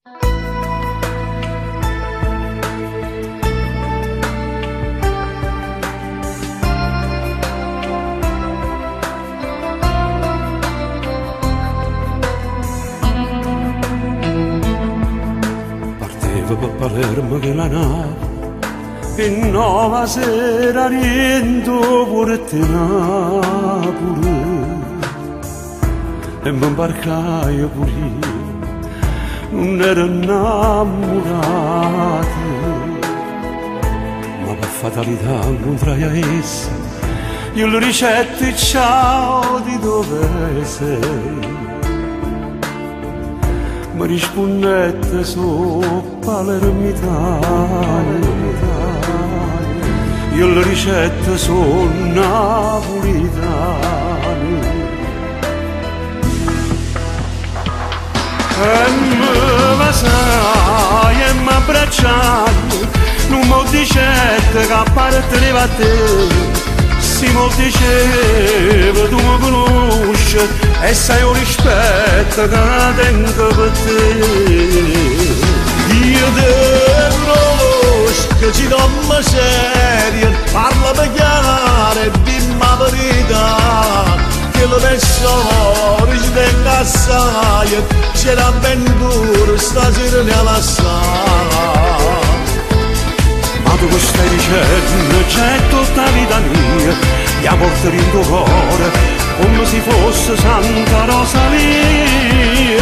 Partevo per Palermo che la nave e nuova sera rientro pure te Napoli e mi imbarcai pure io, non ero innamorato, ma per fatalità incontrai a essa, io le ricetti ciao di dove sei. Mi rispondette su palermitano, io le ricette sono napolitane. E mi vasai e mi abbracciai, non mi dicette che a parte a te. Si mi diceva tu mi conosci e sai un rispetto che tengo per te. Io te conosco, ci domma seria, parla per chiaro e dimmi la verità, che le persone ci tengo assai, c'è l'avventura stasera nella sala. Ma tu che stai dicendo, c'è tutta la vita mia, la porto in tuo cuore, come se fosse Santa Rosalia.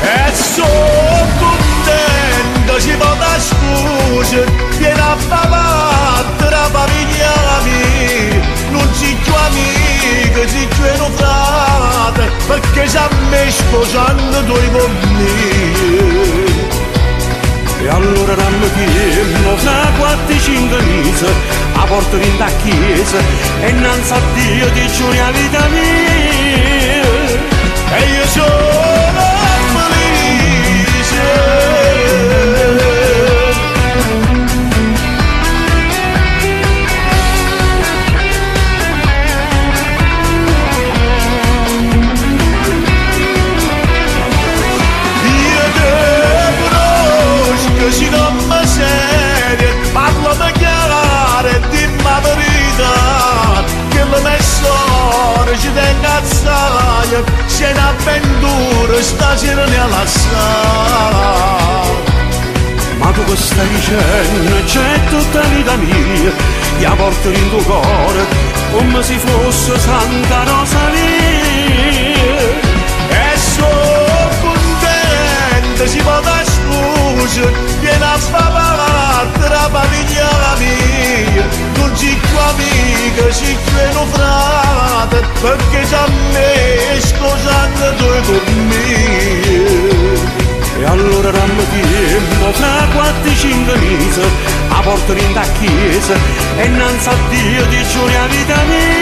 E sono contento, ci vado scusa, vieni a battere la famiglia mia, non ci più amica, ci più frate, perché già me sposando tu con me. E allora dammi tempo, fra 4-5 mesi, a porta in da chiesa, e innanzi a Dio ti giuri la vita mia. E io sono felice. Ci domma seria, parla per chiaro e dimmi la verità, che le persone ci tengo assai, c'è un'avventura stasera nella sala. Ma tu che stai dicendo, c'è tutta la vita mia, la porto in tuo cuore, come se fosse Santa Rosalia. E sono contento, ci vado a scusa, vieni a battere la famiglia mia, non ci più amica, ci più frate, perché già me scusando tu con me. E allora dammi tempo, fra 4-5 mesi, a porta in da chiesa, e innanzi a Dio ti giuri la vita mia.